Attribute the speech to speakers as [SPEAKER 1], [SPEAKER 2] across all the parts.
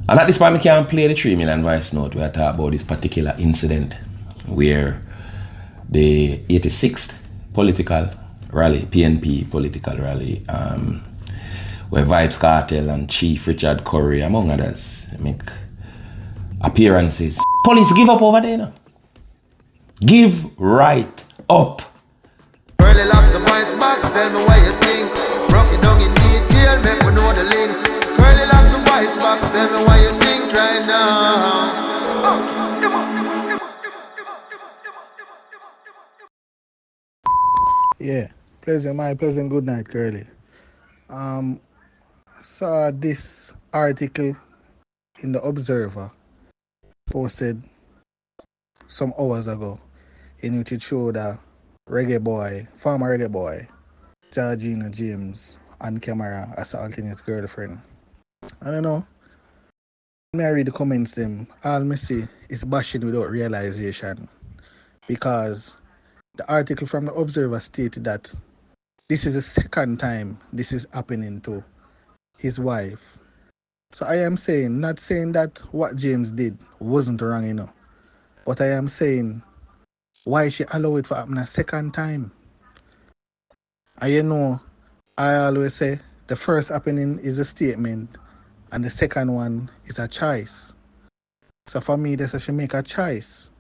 [SPEAKER 1] And at this point, I can't play the 3 million voice note where I talk about this particular incident where the 86th political rally, PNP political rally, where Vibes Cartel and Chief Richard Curry, among others, make appearances. Police give up over there now. Give right up.
[SPEAKER 2] Early locks the voice box, tell me what you think. Broke it down in detail, make me know the link. Early locks the voice box, tell me what you think right now.
[SPEAKER 3] Yeah, pleasant good night, Curly. Saw this article in the Observer posted some hours ago in which it showed a former reggae boy, Georgina James, on camera assaulting his girlfriend. I don't know. When I read the comments, all me see is bashing without realization, because the article from the Observer stated that this is the second time this is happening to his wife. So I am saying, not saying that what James did wasn't wrong, but I am saying, why she allow it to happen a second time? And I always say the first happening is a statement and the second one is a choice. So for me, that's how she make a choice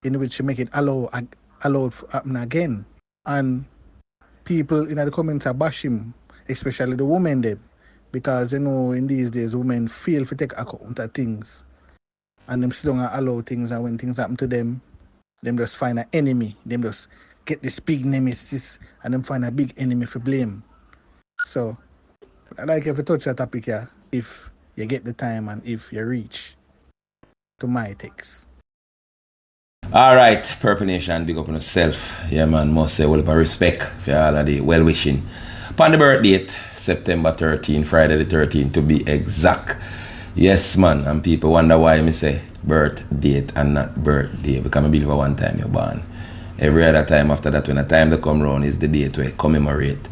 [SPEAKER 3] in which she make it allowed to happen again. And people in the comments are bashing, especially the women there, because in these days women feel to take account of things and them still don't allow things, and when things happen to them just find an enemy. Them just get this big nemesis and them find a big enemy for blame. So I'd like you to touch that topic here if you get the time and if you reach to my text.
[SPEAKER 1] Alright, Purple Nation, big up on yourself. Yeah, man, must say, well, respect for all of the well wishing. Upon the birth date, September 13, Friday the 13th to be exact. Yes, man, and people wonder why me say birth date and not birthday, because I believe at one time you're born. Every other time after that, when the time to come round, is the date where commemorate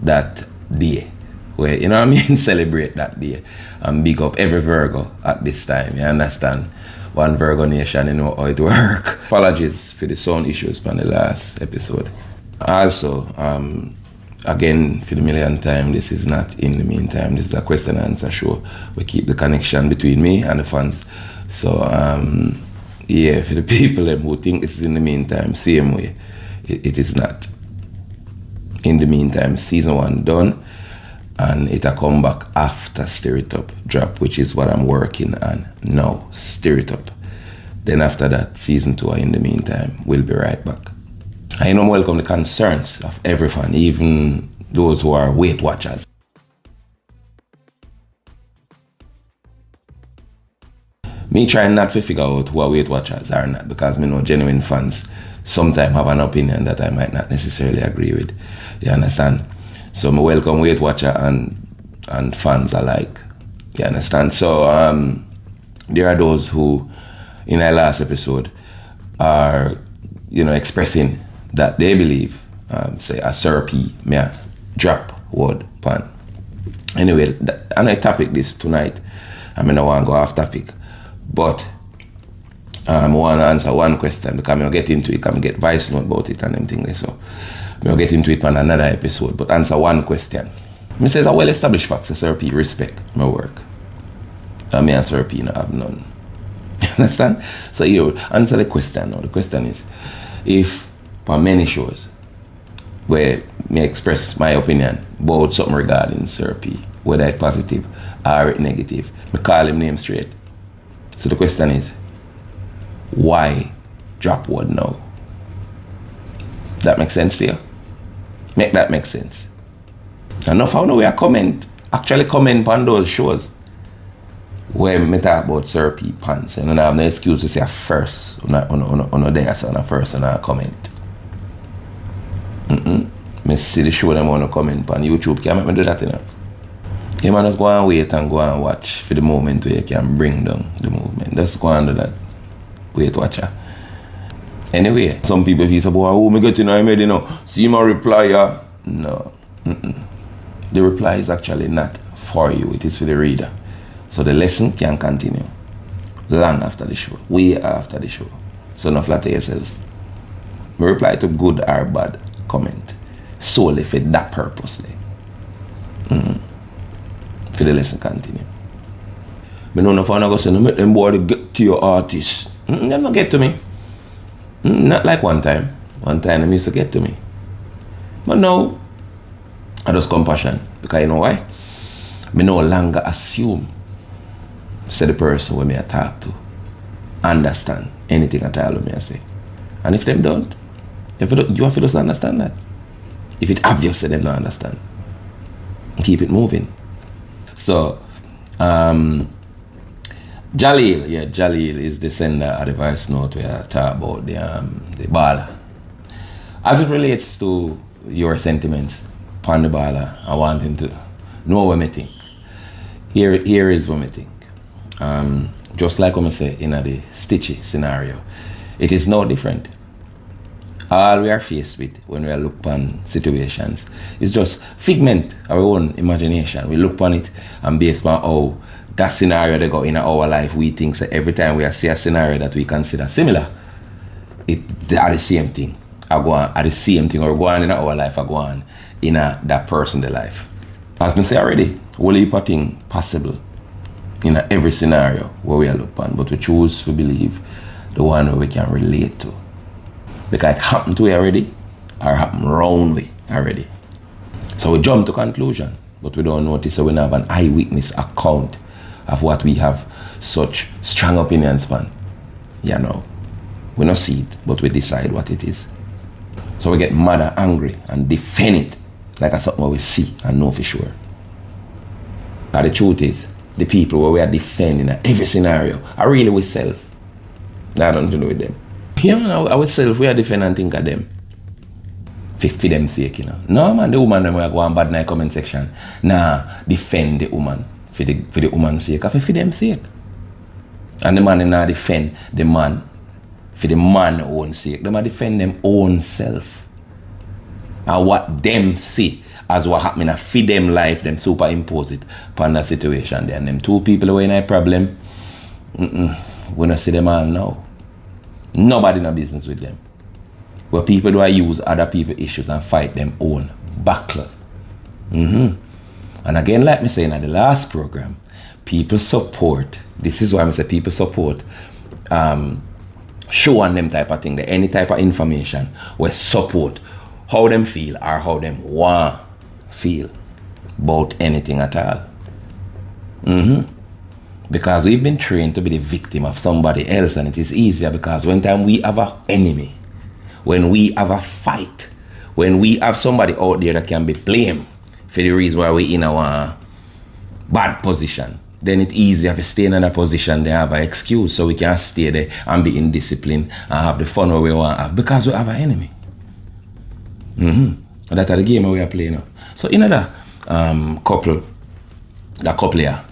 [SPEAKER 1] that day. Where, you know what I mean? Celebrate that day. And big up every Virgo at this time, you understand? One Virgo Nation, you know how it work. Apologies for the sound issues from the last episode. Also, again, for the millionth time, this is not In the Meantime. This is a question and answer show. We keep the connection between me and the fans. So, yeah, for the people who think this is In the Meantime, same way, it is not. In the Meantime, season 1 done, and it'll come back after Stir It Up drop, which is what I'm working on now. Stir It Up. Then after that, season 2, In the Meantime, we'll be right back. I welcome the concerns of every fan, even those who are Weight Watchers. Me trying not to figure out who are Weight Watchers or not, because me know genuine fans sometimes have an opinion that I might not necessarily agree with. You understand? So I welcome Weight Watcher and fans alike. You understand? So there are those who, in our last episode, are expressing that they believe, say a Syrupy may drop word pan. Anyway, and I topic this tonight. I mean, I want to go off topic, but I want to answer one question, because I'll get into it, I get voice note about it and everything there. So I'll get into it on another episode, but answer one question. I say, a well-established fact, Syrupy respect my work. And me and Syrupy no have none. Understand? So you answer the question now. The question is, if for many shows where me express my opinion about something regarding Syrupy, whether it's positive or it's negative, me call him name straight. So the question is, why drop word now? That makes sense to you? Make that make sense. Enough how now we are actually comment on those shows where me talk about Syrupy pants, and I have no excuse to say a first on there, so on a first on a comment. Me see the show them on a comment on YouTube, can't make me do that enough. You man just go and wait and go and watch for the moment where you can bring down the movement. Just go and do that. Weight Watcher. Anyway, some people feel so, oh, me get in I made see my reply, yeah. No. The reply is actually not for you, it is for the reader. So the lesson can continue long after the show, way after the show. So no flatter yourself. We reply to good or bad comment solely for that purpose. For the lesson continue. I know if I go say, no make them boy get to your artist. Them not get to me. Not like one time. One time them used to get to me. But now, I just compassion. Because you know why? I no longer assume say the person when me I talk to understand anything at all when me I say. And if them don't, you have to just understand that. If it's obvious that them don't understand, keep it moving. So, Jalil is the sender of the voice note where I talk about the baller. As it relates to your sentiments upon the baller, I want him to know what I think. Here is what I think. Just like what I say in the Stichie scenario, it is no different. All we are faced with when we look upon situations is just figment of our own imagination. We look upon it and based on how that scenario they go in our life, we think that every time we see a scenario that we consider similar, they are the same thing. I go on at the same thing or go on in our life, I go on in that person's life. As I say already, whole heap of things possible in every scenario where we are look upon, but we choose to believe the one where we can relate to. Because it happened to we already, or happened round we already. So we jump to conclusion, but we don't notice that we have an eyewitness account of what we have such strong opinions on. You know, we don't see it, but we decide what it is. So we get mad and angry and defend it like a something we see and know for sure. But the truth is, the people where we are defending in every scenario are really we self. That nothing to do with them. Yeah, man, ourselves, we are defending and think of them. For them sake, you know. No, man, the woman them will go on bad in the comment section. Nah, defend the woman for the woman's sake, or for them sake. And the man them not defend the man for the man's own sake. They might defend them own self. And what them see as what happening for them life, them superimpose it upon that situation. And them two people who are in a problem, we don't see them all now. Nobody in a business with them. Where people do use other people's issues and fight them own battle. And again, like me saying at the last program, people support. This is why I say people support showing them type of thing, any type of information where support how them feel or how them want feel about anything at all. Because we've been trained to be the victim of somebody else, and it is easier because when time we have an enemy, when we have a fight, when we have somebody out there that can be blamed for the reason why we in our bad position, then it's easier to stay in another position, they have an excuse so we can stay there and be in discipline and have the fun we want to have because we have an enemy. And that's the game we are playing now. So in another couple here,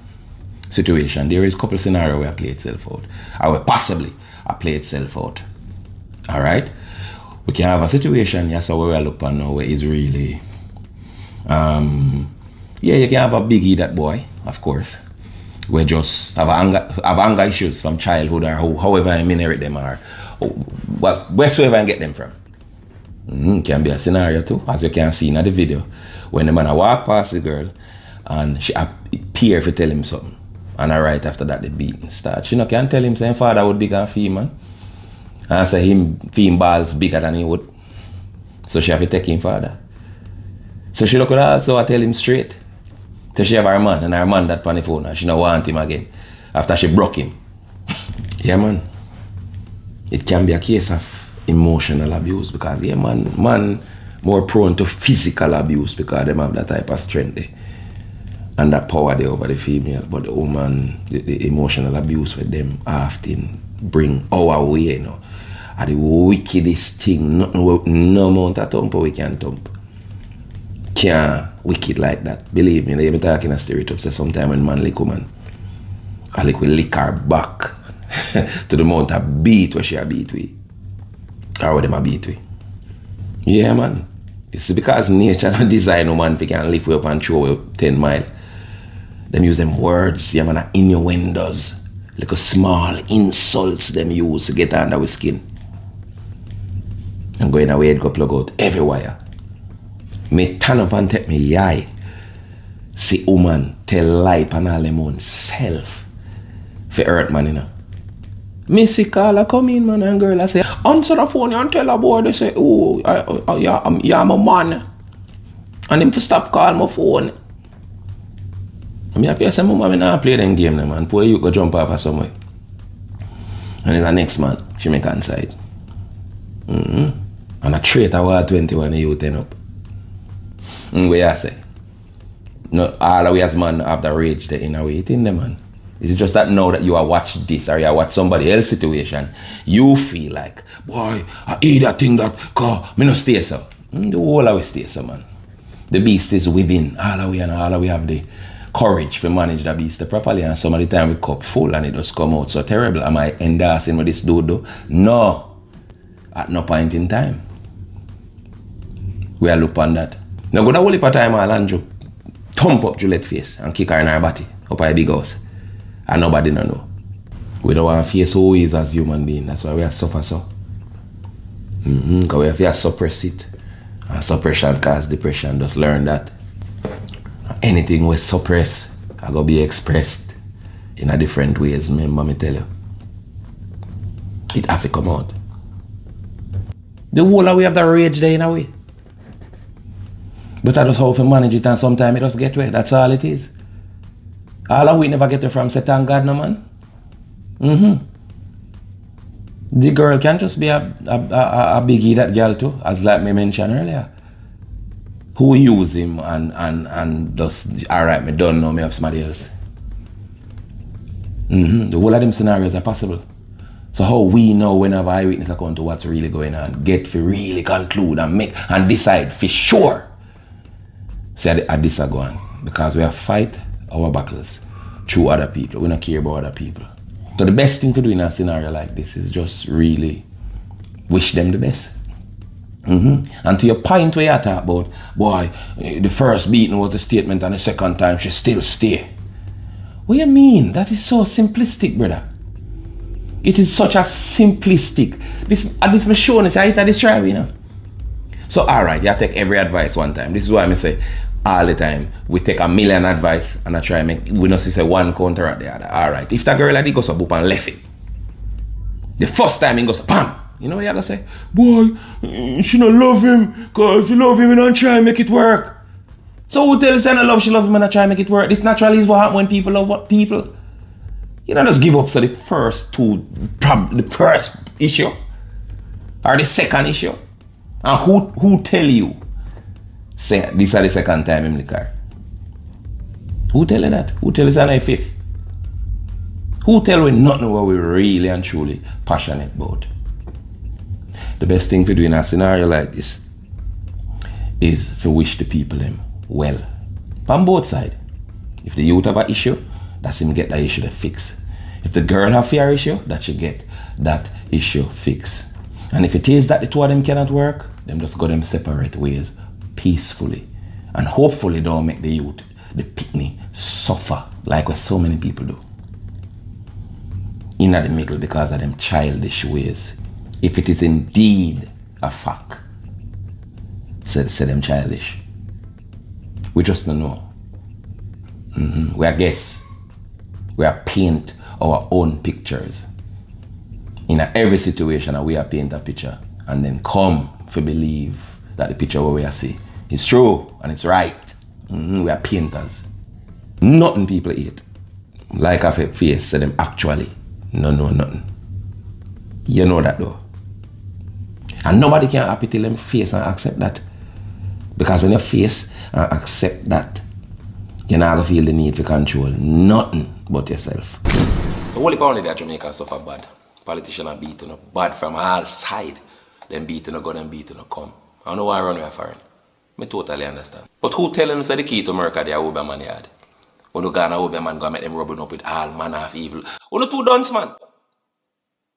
[SPEAKER 1] situation, there is a couple scenario where I play itself out. I will possibly play itself out. Alright? We can have a situation, yes, where we look on now where is really you can have a biggie that boy, of course. We just have anger issues from childhood or however I inherit them or wheresoever I get them from. Can be a scenario too, as you can see in the video. When the man walk past the girl and she appear to tell him something. And right after that, the beating starts. She can't tell him saying father would bigger than fee, man. And I say him fee balls bigger than he would. So she have to take him father. So she look at that, so I tell him straight. So she have her man, and her man that on the phone, and she don't want him again. After she broke him. Yeah, man. It can be a case of emotional abuse because, yeah, man more prone to physical abuse because they have that type of strength there. And that power there over the female, but the woman, the emotional abuse with them often bring our way, you know. And the wickedest thing, no amount of thump we can thump. Can't wicked like that. Believe me, they even talking a stereotype, say sometime when man lick woman, I like we lick her back to the amount of beat where she a beat with. Or where them a beat with. Yeah, man. It's because nature and design woman if you can lift you up and throw you 10 miles. Them use them words, yeah man, innuendos. Like a small insults them use to get under with skin. And going away, it go plug out everywhere. Me turn up and take me eye. See woman tell lie pan all them own self. For hurt man, you know. Me see caller come in, man, and girl I say, answer the phone and tell her boy, they say, oh, I'm a man. And him to stop call my phone. I mean, I feel say, mama, I not play them game, man. Poor you go jump off somewhere. And then the next man, she make inside. And a traitor war 21 you turn up. What you say? No, all of we as man have the rage there in a way. It in there, man. It's just that now that you are watching this or you are watching somebody else's situation, you feel like, boy, I eat that thing that cause me no stay so. The whole of we stay so, man. The beast is within. All of we and all of we have the courage to manage the beast properly, and some of the time we cup full and it just come out so terrible. Am I endorsing with this dude though? No. At no point in time. We are look on that. Now go to whole heap of time Andrew thump up Juliet face and kick her in her body up at a big house. And nobody no know. We don't want to face who we is as human beings. That's why we are suffer so. Because we have to suppress it. And suppression cause depression. Just learn that. Anything we suppress are going to be expressed in a different ways. Remember me tell you. It have to come out. The whole of we have the rage there in a way. But I just how to manage it, and sometimes it just get away. That's all it is. All of we never get it from Satan God, no man. The girl can just be a biggie, that girl too, as like me mentioned earlier. Who use him and just, alright, me don't know, me have somebody else. The whole of them scenarios are possible. So how we know whenever eyewitness account to what's really going on, get to really conclude and make and decide for sure. Say at this are going. Because we have fight our battles through other people. We don't care about other people. So the best thing to do in a scenario like this is just really wish them the best. And to your point where you talk about, boy, the first beating was a statement and the second time she still stay. What do you mean? That is so simplistic, brother. It is such a simplistic. This me showing is how it describe, you know. So alright, you take every advice one time. This is why I say all the time we take a million advice and I try make we not say one counter at the other. Alright. If that girl like goes up and left it. The first time he goes bam. You know what you gonna say? Boy, she don't love him, cause if you love him and don't try and make it work. So who tells her she love him and not try and make it work? This naturally is what happens when people love what people. You don't just give up. So the first issue or the second issue. And who tell you say this is the second time in the car? Who tell you that? Who tell us on the fifth? Who tell we not know what we really and truly passionate about? The best thing to do in a scenario like this is to wish the people them well. On both sides. If the youth have an issue, that's him get that issue fixed. If the girl have fear issue, that she get that issue fixed. And if it is that the two of them cannot work, them just go them separate ways peacefully. And hopefully don't make the youth, the picnic, suffer like what so many people do. In the middle because of them childish ways. If it is indeed a fact, say them childish. We just don't know. We are guess. We are paint our own pictures. In every situation, we are paint a picture and then come to believe that the picture what we are see is true and it's right. We are painters. Nothing people eat. Like a face, say them actually. No, nothing. You know that though. And nobody can happy till them face and accept that. Because when you face and accept that, you're not going to feel the need to control nothing but yourself. So only only that Jamaica suffer bad. Politicians are beaten up bad from all sides. Them beaten up go, them beaten up come. I don't know why I run away foreign. I totally understand. But who tell them say the key to America they are over man yard? When you go and over man go make them rubbing up with all manner of evil. Only two dons, man.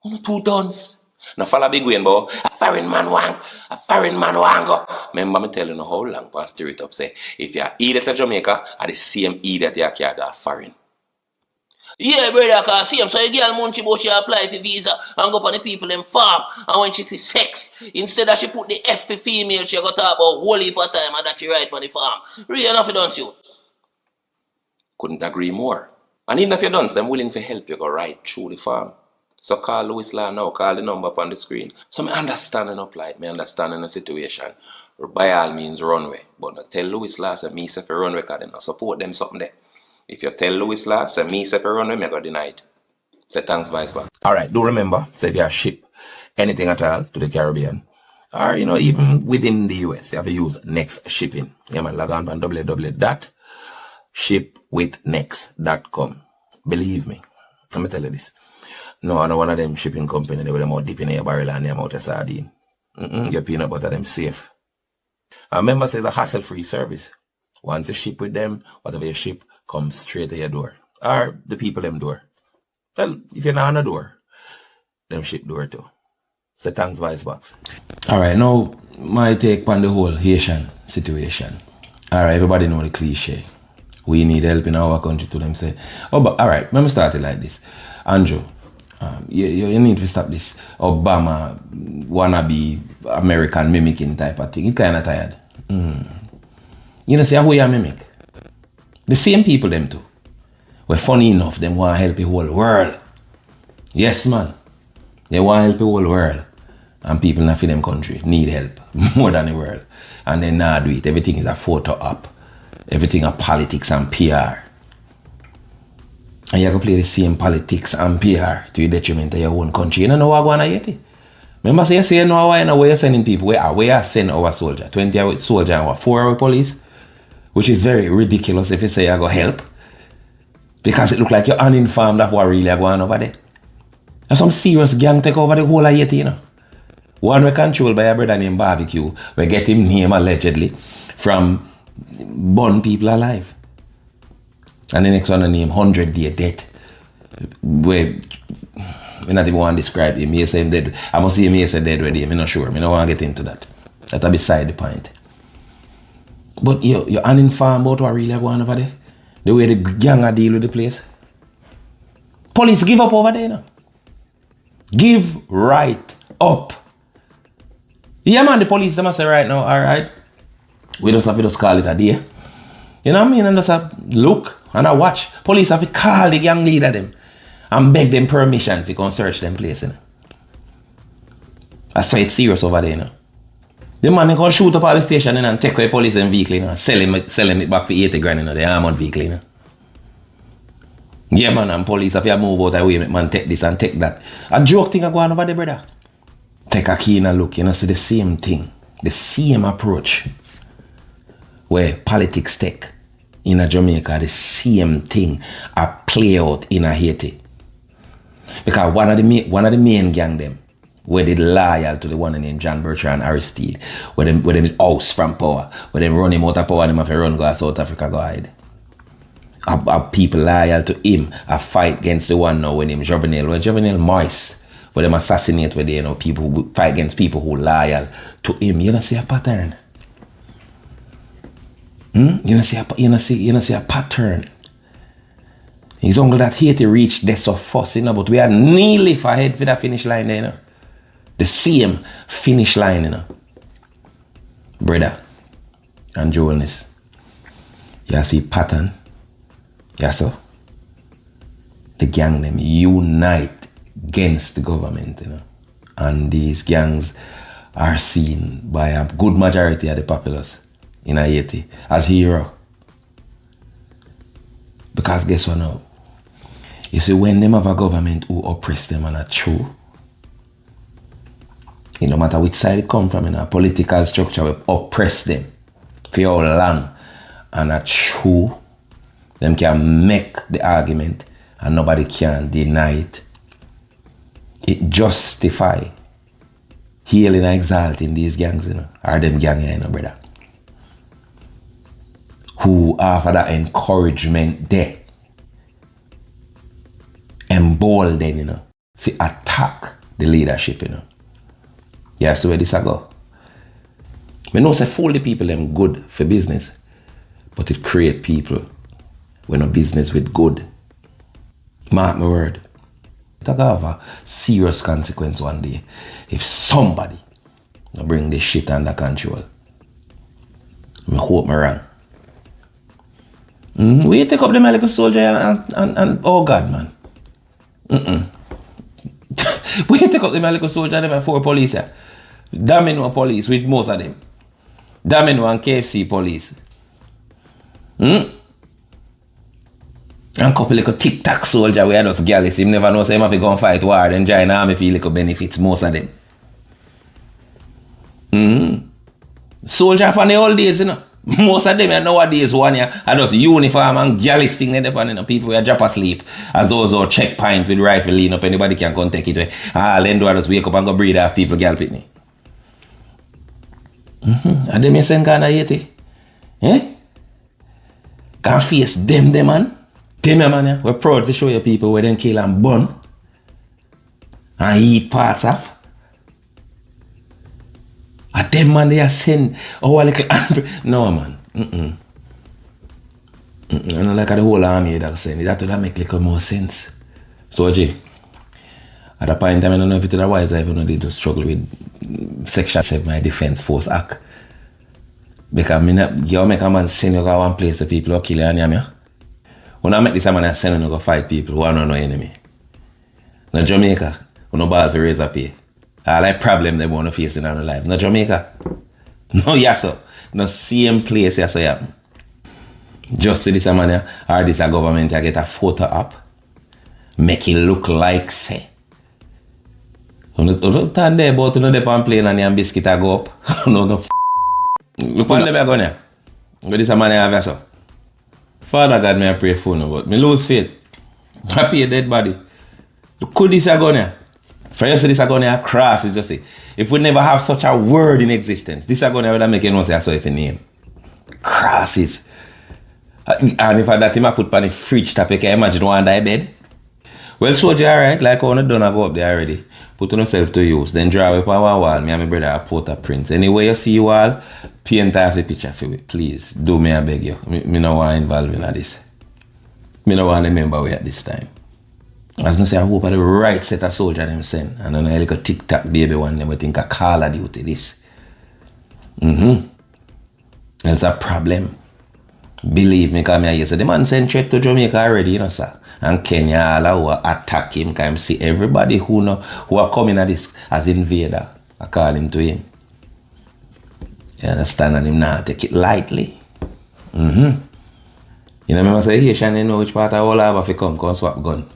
[SPEAKER 1] Only two dons. Now follow big win, boy. A foreign man go. Remember me telling you how long past stir it up say, if you're idiot to Jamaica, are the same idiot you carry to foreign. Yeah, brother, cause see, so a girl munchie about she apply for visa and go on the people in farm. And when she see sex, instead of she put the F for female, she go talk about whole heap of time and that she ride on the farm. Real enough, you don't you? Couldn't agree more. And even if you don't, them willing to help you go right through the farm. So call Louis Law now, call the number up on the screen. So me understanding up like, me understanding the situation. By all means, runway. But not tell Louis Law, say me say for runway, because they not support them something there. If you tell Louis Law, say me say for runway, me go deny it. Say thanks, vice back. Alright, do remember, say if you ship anything at all to the Caribbean, or even within the US, you have to use Next Shipping. You man log on www.shipwithnext.com. Believe me, let me tell you this. No, I know one of them shipping company, they were them out deep in your barrel and them out of sardine. Your peanut butter, them safe. And remember, say it's a hassle-free service. Once you ship with them, whatever you ship, comes straight to your door. Or the people them door. Well, if you're not on the door, them ship door too. So thanks, Vice Box. Alright, now my take on the whole Haitian situation. Alright, everybody know the cliche. We need help in our country to them say, oh, but alright, let me start it like this. Andrew, you need to stop this Obama wannabe American mimicking type of thing. It's kind of tired. You know, see who you mimic? The same people them too. Well, funny enough, them want to help the whole world. Yes, man. They want to help the whole world. And people not in them country need help more than the world. And they not do it. Everything is a photo op. Everything a politics and PR. And you have to play the same politics and PR to the detriment of your own country. You don't know what going on yet. Remember, say you know where you're sending people. Where you send our soldier? 20 hour soldier and what? 4 hour police? Which is very ridiculous if you say you go help. Because it look like you're uninformed of what really going on over there. There's some serious gang take over the whole of Haiti, One we controlled by a brother named Barbecue. We get him name allegedly from burn people alive. And the next one named 100-day death. We not even want to describe him. He say him dead. I must see him he say dead already. I'm not sure. I don't want to get into that. That's beside the point. But you're uninformed about what really going on over there. The way the gang are deal with the place. Police give up over there, Give right up. Yeah, man, the police, they must say right now, alright. We just have to just call it a day. You know what I mean? And just have look and I watch. Police have to call the gang leader them and beg them permission to go search them place, That's why it's serious over there, The man they gonna shoot up all the station and take away police and vehicle, sell him it back for 80 grand, the armored vehicle, Yeah, man, and police have to move out of the way, man, take this and take that. A joke thing I go on over there, brother. Take a keen look, see the same thing, the same approach where politics take in a Jamaica, the same thing are play out in a Haiti. Because one of the main gang them, where they loyal to the one named John Bertrand Aristide, where them house from power, where them run him out of power and them have to run go to South Africa go hide. Are people loyal to him, a fight against the one now when him Jovenel, when Jovenel Moise, where them assassinate where they people who fight against people who loyal to him. You don't see a pattern. You don't see a pattern. It's only that Haiti reached this so fast, but we are nearly ahead for the finish line there, The same finish line, Brother and Jonas. You see pattern. Yes, sir. The gang them unite against the government, And these gangs are seen by a good majority of the populace in Haiti as hero. Because guess what now? You see, when them have a government who oppress them and are true, no matter which side it come from, a political structure will oppress them for how long and are true, them can make the argument and nobody can deny it. It justify healing and exalting these gangs, or them gang, brother. Who after that encouragement there, embolden, to attack the leadership, Yeah, so where this I go. I know say fool the people them good for business, but it create people when no business with good. Mark my word. It'll have a serious consequence one day if somebody bring this shit under control. I hope I'm wrong. We take up the medical soldier and oh God, man. We take up the medical soldier and them 4 police. Yeah. Domino police, which most of them. Domino and KFC police. And couple little tic-tac soldier we are just gallus. Him never know say him have to go and fight war. Then join army feel little benefits, most of them. Soldier from the old days, you know. Most of them are nowadays one year are just uniform and gallus thing they depend on people who are drop asleep. As those who checkpoint with rifle lean up, anybody can come take it away. Then do I just wake up and go breathe off people gal pitney. And them you send Ghana Haiti. Eh? Can face them man. Them man, yeah. We're proud to show you people where they kill and burn. And eat parts of. And them man they are send our little no man. I don't like the whole army that send it. That would make little more sense. So G, at a point in time I don't know if it is wise I even know they just struggle with Section 7 my Defense Force Act. Because you make a man send you go one place the people who kill you and you. When I make this man send you go fight people who are no enemy. In Jamaica, who no ball for razor pay. All that problem they want to face in our life. No Jamaica. No yes sir. No same place yes sir happen. Just for this man or this government I get a photo up. Make it look like say. Don't stand there but no dep on plane and your biscuit I go up. No. Look what them are going here. But this man have so. Father God may I pray for no but me lose faith. I pay a dead body. Look who this are going here. For you say this are going to cross, it's just say, if we never have such a word in existence, this are going to make anyone say I saw if a name. Crosses. And if I that him I put on the fridge tap, you can imagine one die bed. Well, soldier, alright, like how you done I go up there already. Put on yourself to use, then draw up on one wall. Me and my brother a Port-au-Prince. Anyway you see you all, paint off the picture for me. Please, do me I beg you. Me no want involved in this. Me no want to remember we at this time. As I say, I hope I the right set of soldier them send. And then I like a tic-tac baby one them we think a call of duty this. It's a problem. Believe me, because I hear say the man send threat to Jamaica already, you know, sir. And Kenya all who attack him, can see everybody who are coming at this as invader, according to him. You understand? And him not take it lightly. You know, remember say Haitian, they know which part of all have to come swap gun.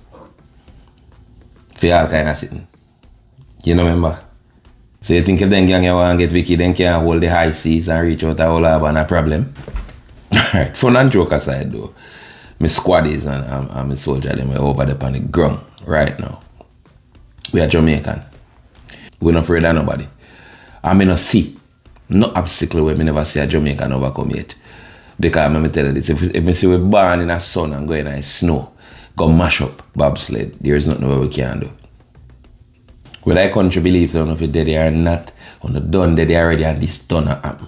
[SPEAKER 1] For all kind of sitting. You know, remember? So you think if them gang want to get wicked, then can hold the high seas and reach out to all have a problem? Alright, fun and joke aside though. My squaddies and my soldier them are over there on the ground right now. We are Jamaican. We're not afraid of nobody. I mean, not see no obstacle where me never see a Jamaican overcome yet. Because let me tell you this, if I see we born in a sun and go in a snow, go mash up bobsled, there is nothing we can do. Whether a country believes or not if they're dead or not, or not done dead already and this done happen.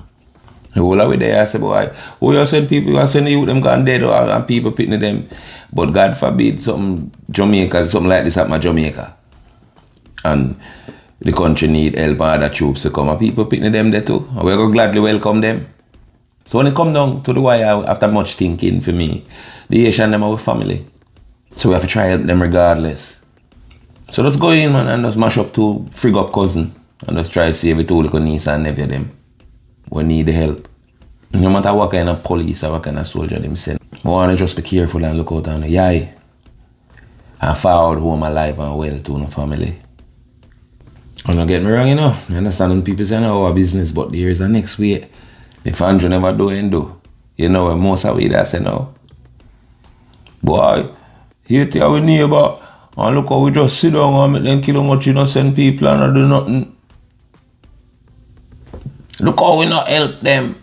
[SPEAKER 1] The whole of it there I say, boy, who you send people, you send you them gone dead or and people pitting them. But God forbid something Jamaica, something like this happen at Jamaica. And the country need help and other troops to come and people pitting them there too. And we're going to gladly welcome them. So when it come down to the wire after much thinking for me, the Haitian them are our family. So we have to try help them regardless. So let's go in man and just mash up to frig up cousin and just try to save it all like niece and nephew them. We need the help. No matter what kind of police or what kind of soldier them send. I want to just be careful and look out on the eye. And forward home alive and well to the family. And don't get me wrong, you know. I understand when people say no our business, but there is a next way. If Andrew never do and do. You know most of it that say no. Boy, here to our neighbor and look how we just sit down and make them kill much innocent people and not do nothing. Look how we not help them.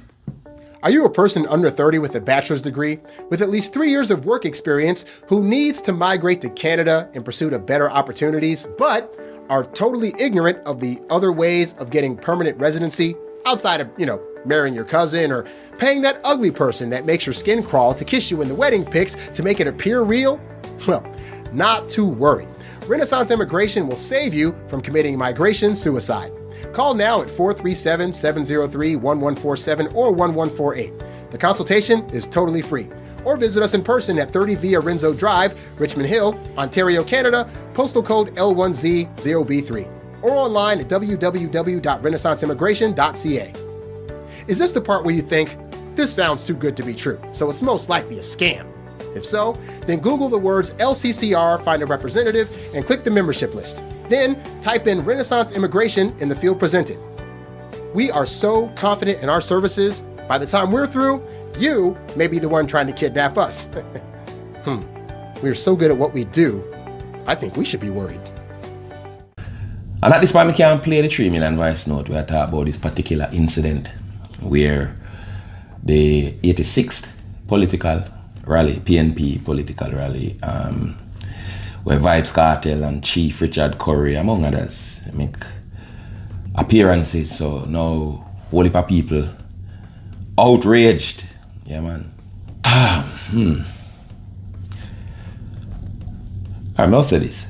[SPEAKER 4] Are you a person under 30 with a bachelor's degree, with at least 3 years of work experience, who needs to migrate to Canada in pursuit of better opportunities, but are totally ignorant of the other ways of getting permanent residency outside of, marrying your cousin or paying that ugly person that makes your skin crawl to kiss you in the wedding pics to make it appear real? Well, not to worry. Renaissance Immigration will save you from committing migration suicide. Call now at 437-703-1147 or 1148. The consultation is totally free. Or visit us in person at 30 Via Renzo Drive, Richmond Hill, Ontario, Canada, postal code L1Z0B3. Or online at www.renaissanceimmigration.ca. Is this the part where you think, this sounds too good to be true, so it's most likely a scam? If so, then Google the words LCCR, find a representative, and click the membership list. Then type in Renaissance Immigration in the field presented. We are so confident in our services, by the time we're through, you may be the one trying to kidnap us. We're so good at what we do, I think we should be worried.
[SPEAKER 1] And at this point, we can't play the 3 million voice note where I talk about this particular incident where the 86th political rally, PNP political rally, where Vybz Kartel and Chief Richard Curry, among others, make appearances. So now, whole heap of people outraged. Yeah, man. I must say this.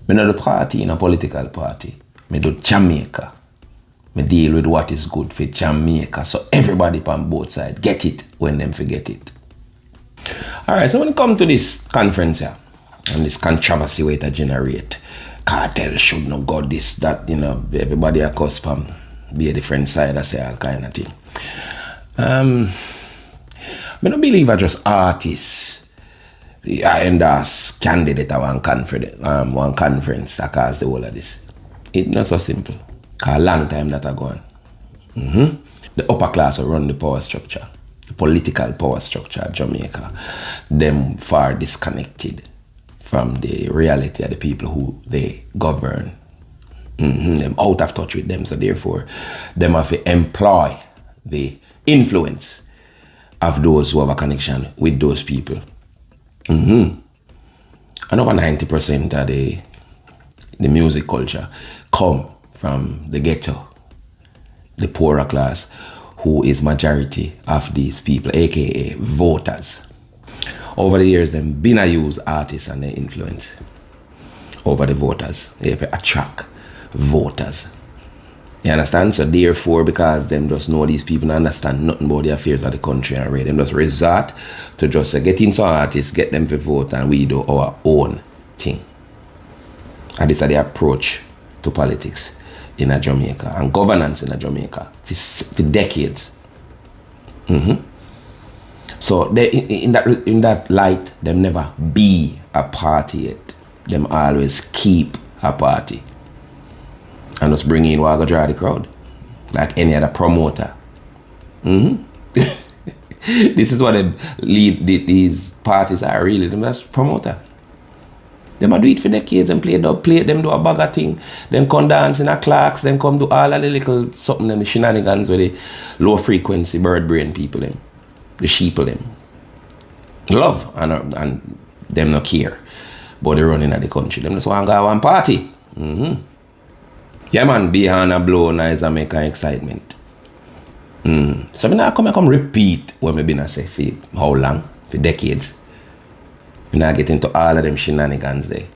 [SPEAKER 1] I'm not a party in a political party. I do Jamaica. I deal with what is good for Jamaica. So everybody on both sides get it when them forget it. Alright, so when it comes to this conference here, and this controversy where it generate, cartel should not go this, that, everybody a cusp be a different side, I say all kind of thing. I don't believe I just artists I endorse candidate at one conference that cause the whole of this. It's not so simple. Cause a long time that are gone. The upper class will run the power structure, the political power structure of Jamaica. Them far disconnected from the reality of the people who they govern. Them out of touch with them, so therefore them have to employ the influence of those who have a connection with those people. And over 90% of the music culture come from the ghetto, the poorer class, who is majority of these people, aka voters. Over the years, them been a use artists and their influence over the voters. They have to attract voters. You understand? So therefore, because them just know these people and understand nothing about the affairs of the country and read, them just resort to just get into artists, get them to vote, and we do our own thing. And this is the approach to politics in Jamaica and governance in Jamaica for decades. So they, in that light, them never be a party yet. Them always keep a party. And just bring in what go draw the crowd. Like any other promoter. This is what they lead these parties are really. Them just promoter. Them a do it for decades and play them do a bag of thing. Them come dance in a clocks, them come do all of the little something and the shenanigans with the low frequency bird brain people them. The sheeple them. Love and them not care. But they running at the country. Them just want to go one party. Yeah man, behind a blow nice and make an excitement. So I come repeat what I've been say for how long? For decades. I not get into all of them shenanigans there.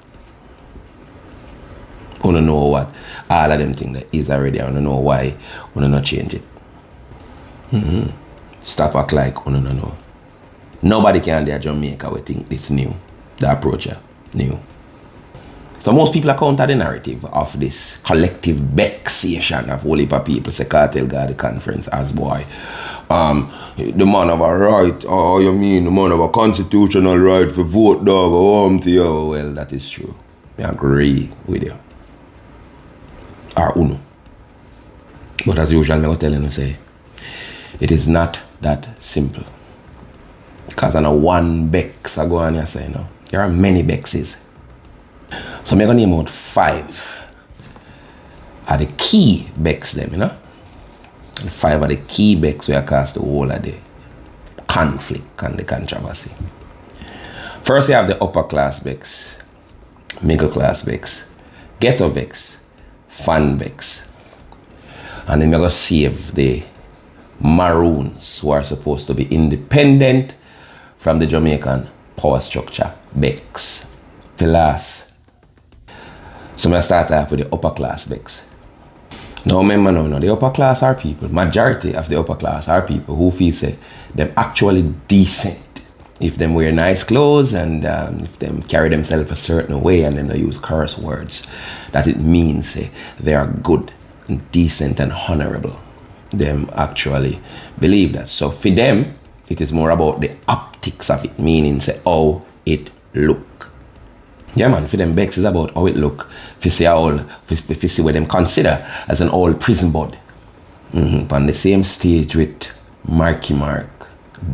[SPEAKER 1] I don't know what all of them things that is already. I don't know why I don't change it. Stop act like I don't know. Nobody can do Jamaica we think it's new. The approach new. So most people are counter the narrative of this collective vexation of whole heap of people say cartel got the conference as boy. The man have a right, you mean the man have a constitutional right for vote dog or home to you. Well, that is true. I agree with you. Or uno. But as usual, I will tell you say, it is not that simple. Because I know one bex I go on you say no. There are many bexes. So I'm going to name out 5 are the key bex them, And 5 of the key becks where cause the whole of the conflict and the controversy. First, you have the upper class becks, middle class becks, ghetto becks, fan becks. And then you're going to save the maroons, who are supposed to be independent from the Jamaican power structure, becks. For last, so I'm going to start off with the upper class becks. Now remember now, the upper class are people, majority of the upper class are people who feel say them actually decent. If them wear nice clothes and if them carry themselves a certain way and then they use curse words, that it means say they are good and decent and honorable. Them actually believe that. So for them, it is more about the optics of it, meaning say how it look. Yeah man, for them becks is about how it look. If you see what them consider as an old prison bud. On the same stage with Marky Mark,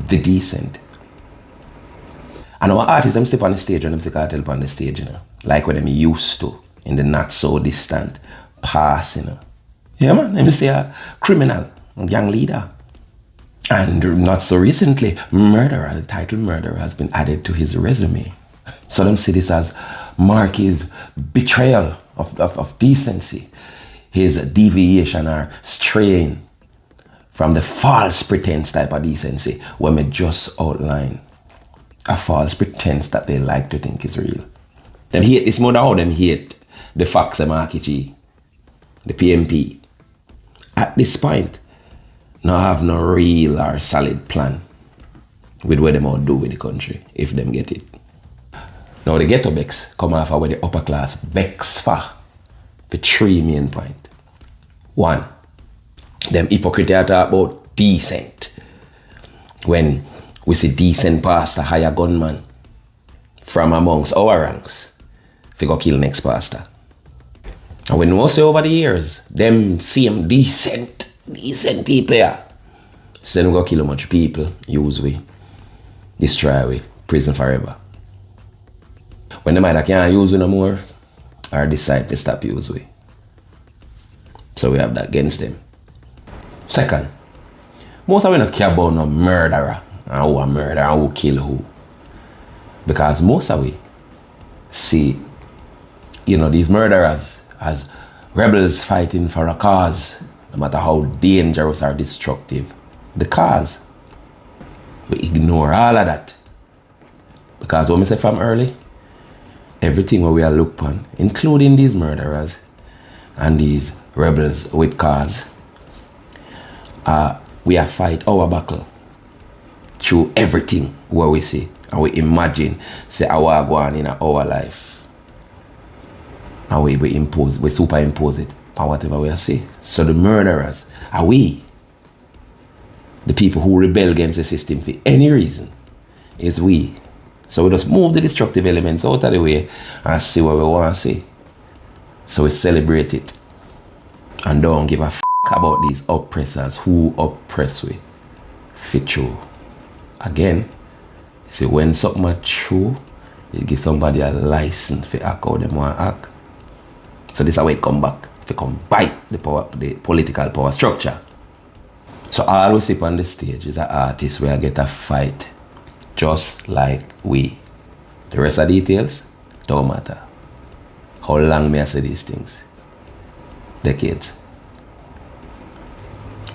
[SPEAKER 1] the decent. And our artists them step on the stage when them say cartel on the stage, you know. Like what them used to in the not so distant past, you know. Yeah man, them say a criminal, a gang leader. And not so recently, murderer, the title murderer has been added to his resume. So them see this as Marky's betrayal of decency, his deviation or straying from the false pretense type of decency when we just outline a false pretense that they like to think is real. Them hate this more than how them hate the Fox and Marky G, the PMP. At this point, no have no real or solid plan with what them all do with the country if them get it. Now the ghetto becks come off where the upper class becks for 3 main points. 1, them hypocrite talk about decent. When we see decent pastor hire gunman from amongst our ranks if go kill next pastor. And when we see over the years, them same decent people here. So them go kill a much people, use we, destroy we, prison forever. When them either can't use we no more or decide to stop use we. So we have that against them. Second, most of we don't care about no murderer and who a murderer and who kill who. Because most of we see, you know, these murderers as rebels fighting for a cause, no matter how dangerous or destructive the cause. We ignore all of that. Because what I say from early, everything where we are looked upon, including these murderers and these rebels with cause, we are fight our battle through everything where we see and we imagine say our go on in our life. And we superimpose it on whatever we see. So the murderers are we, the people who rebel against the system for any reason, is we. So we just move the destructive elements out of the way and see what we want to see. So we celebrate it and don't give a f about these oppressors who oppress we. For true. Again, see when something is true, you give somebody a license for act how them want to act. So this is how it come back. To come bite the political power structure. So all we see on the stage is an artist where I get a fight just like we. The rest of the details don't matter. How long may I say these things? Decades.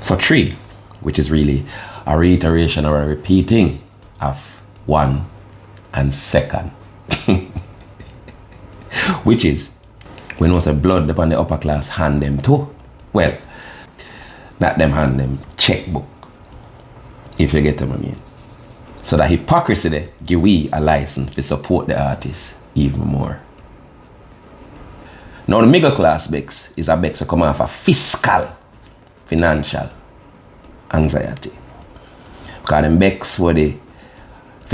[SPEAKER 1] So 3, which is really a reiteration or a repeating of 1 and 2nd. Which is when was a blood upon the upper class hand them too. Well, not them hand them checkbook. If you get them, I mean. So that hypocrisy there give we a license to support the artist even more. Now the middle class becks is a becks to come off a fiscal, financial anxiety. Because them becks for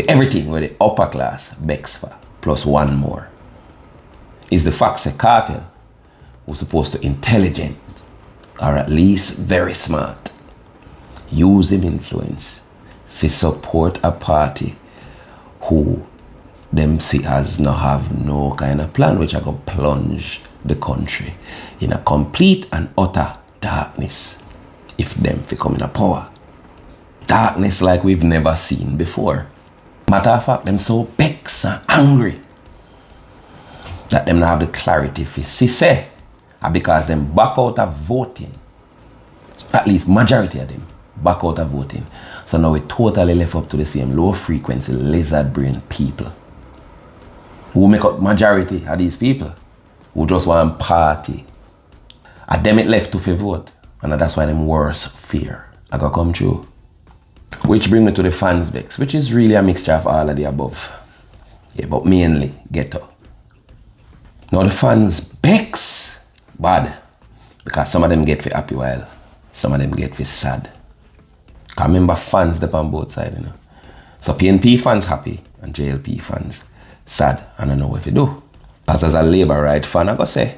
[SPEAKER 1] everything where the upper class becks for, plus 1 more. Is the fact that cartel was supposed to intelligent or at least very smart, use him influence to support a party who them see as no have no kind of plan which are going to plunge the country in a complete and utter darkness. if them fi come in a power. Darkness like we've never seen before. Matter of fact, them so vexed and angry that them not have the clarity fi see say, and because them back out of voting. At least majority of them back out of voting. So now we totally left up to the same low frequency lizard brain people who make up majority of these people who just want party. And them it left to fi vote. And that's why them worse fear I gotta come true. Which bring me to the fans vex, which is really a mixture of all of the above. Yeah, but mainly ghetto. Now the fans vex bad because some of them get for happy while some of them get for sad. Cause remember fans dep on both sides, you know. So PNP fans happy and JLP fans sad and I know what to do. As a Labour right fan, I go say,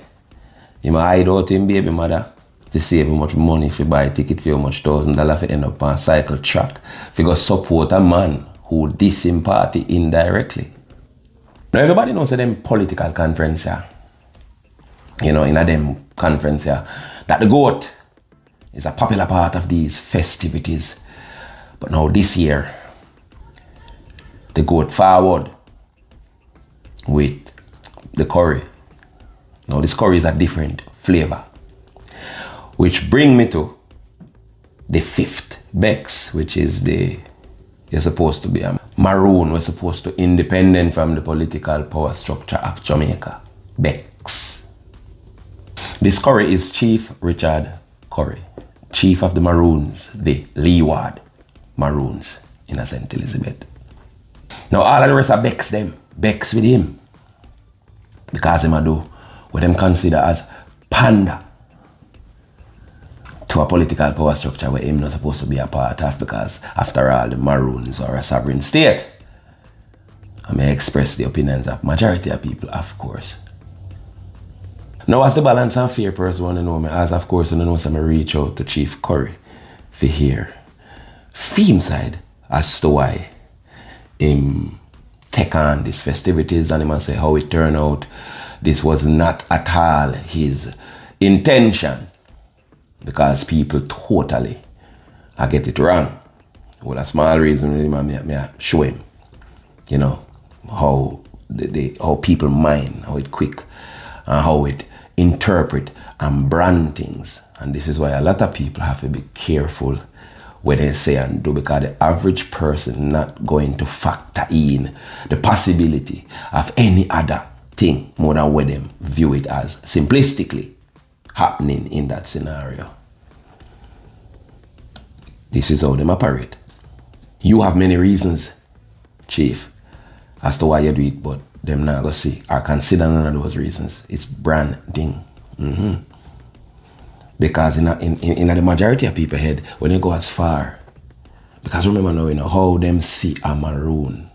[SPEAKER 1] you might hide out in baby mother to save how much money if you buy a ticket for how much $1,000 for end up on cycle track. If you go support a man who diss him party indirectly. Now everybody knows that them political conference here, you know, in a them conference here, that the goat is a popular part of these festivities. But now this year, the goat forward with the curry. Now this curry is a different flavor. Which bring me to the fifth Bex, which is you're supposed to be a Maroon, we're supposed to independent from the political power structure of Jamaica. Bex. This curry is Chief Richard Curry, chief of the Maroons, the Leeward Maroons in a St. Elizabeth. Now all of the rest are Bex them, Bex with him. Because him a do what them consider as pander to a political power structure where him not supposed to be a part of, because after all the Maroons are a sovereign state. I may express the opinions of majority of people, of course. Now as the balance and fair person want to know me, as of course you know so I reach out to Chief Curry for hear theme side as to why him take on these festivities and him and say how it turned out. This was not at all his intention. Because people totally I get it wrong. Well, a small reason I show him, you know, how how people mind, how it quick, and how it interpret and brand things. And this is why a lot of people have to be careful what they say and do, because the average person not going to factor in the possibility of any other thing more than what them view it as simplistically happening in that scenario. This is how them operate. You have many reasons, Chief, as to why you do it, but them not go see or consider none of those reasons. It's branding. Because in the majority of people head, when you go as far, because remember now, you know, how them see a Maroon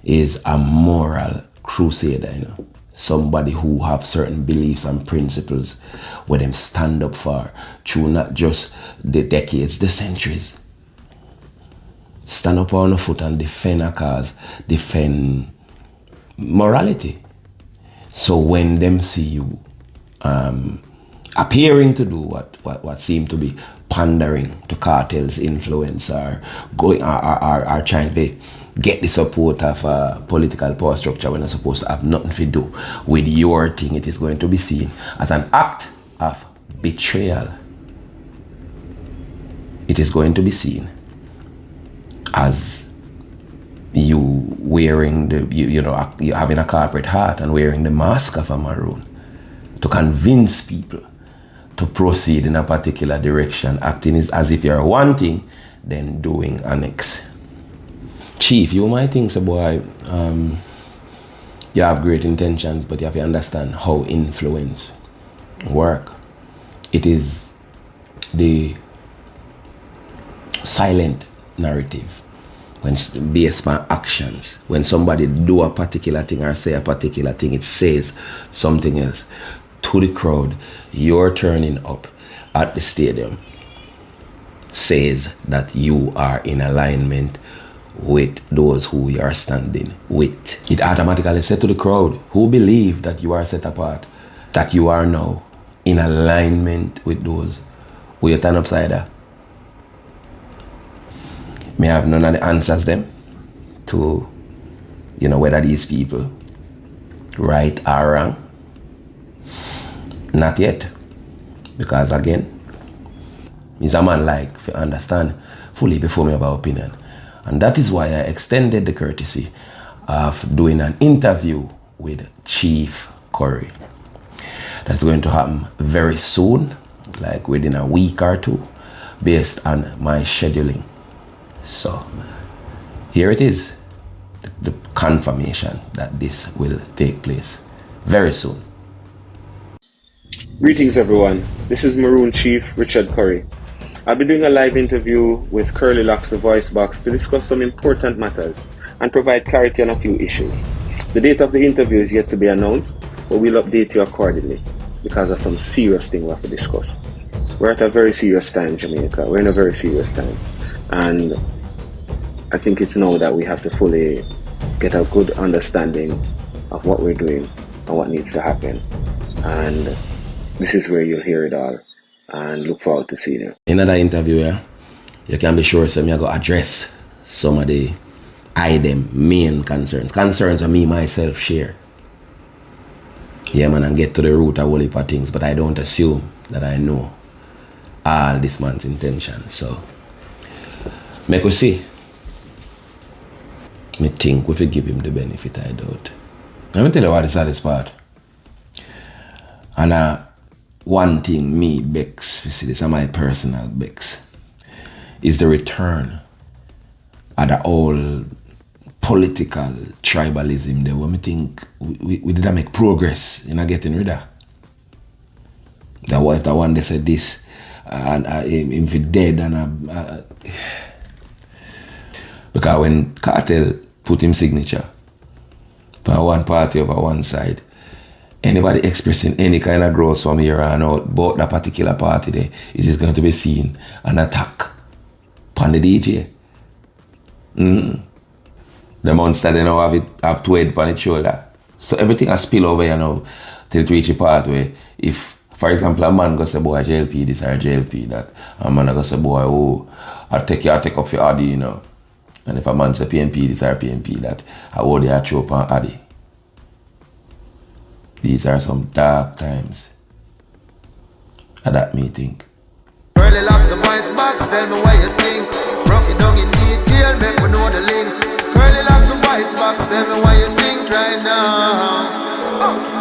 [SPEAKER 1] is a moral crusader, you know. Somebody who have certain beliefs and principles where them stand up for through not just the decades, the centuries. Stand up on the foot and defend a cause, defend morality. So when them see you appearing to do what seem to be pandering to cartels influence or going or trying to get the support of a political power structure when it's supposed to have nothing to do with your thing, it is going to be seen as an act of betrayal. It is going to be seen as you wearing you having a corporate hat and wearing the mask of a Maroon to convince people to proceed in a particular direction, acting as if you're one thing, then doing a next. Chief, you might think, so boy, you have great intentions, but you have to understand how influence work. It is the silent narrative when based on actions. When somebody do a particular thing or say a particular thing, it says something else to the crowd. You're turning up at the stadium says that you are in alignment with those who you are standing with. It automatically said to the crowd who believe that you are set apart, that you are now in alignment with those who you turn upside down. Me have none of the answers them to, whether these people right or wrong. Not yet. Because again, me's a man like to understand fully before me about opinion. And that is why I extended the courtesy of doing an interview with Chief Curry. That's going to happen very soon, like within a week or two, based on my scheduling. So here it is, the confirmation that this will take place very soon.
[SPEAKER 5] Greetings everyone, this is Maroon Chief Richard Curry. I'll be doing a live interview with Curly Locks the Voice Box to discuss some important matters and provide clarity on a few issues. The date of the interview is yet to be announced, but we'll update you accordingly because of some serious things we have to discuss. We're at a very serious time, Jamaica. We're in a very serious time. And I think it's now that we have to fully get a good understanding of what we're doing and what needs to happen. And this is where you'll hear it all. And look forward to seeing you.
[SPEAKER 1] In another interview, you can be sure so me I go address some of the main concerns. Concerns of me myself share. Yeah man, and get to the root of all heap of things, but I don't assume that I know all this man's intention. So make we see. Me think we give him the benefit I doubt. Let me tell you what the saddest part. And one thing me begs, you see, this is my personal begs, is the return of the whole political tribalism there. When we think we did make progress in getting rid of. That what if the one they said this and him for dead and because when Cartel put him signature for one party over one side, anybody expressing any kind of growth from here on out about that particular party there, it is going to be seen an attack upon the DJ. The monster they now have two head upon its shoulder. So everything has spill over till it reach a part where if, for example, a man goes say boy JLP this or JLP that, a man goes say boy oh I'll take up for Addy, And if a man say PNP this or PNP that, I would they throw upon Addy. These are some dark times. And that me think.
[SPEAKER 2] Curly Locks the Voice Box, tell me what you think. Broke it down in detail, make me know the link. Curly Locks the Voice Box, tell me what you think right now. Okay.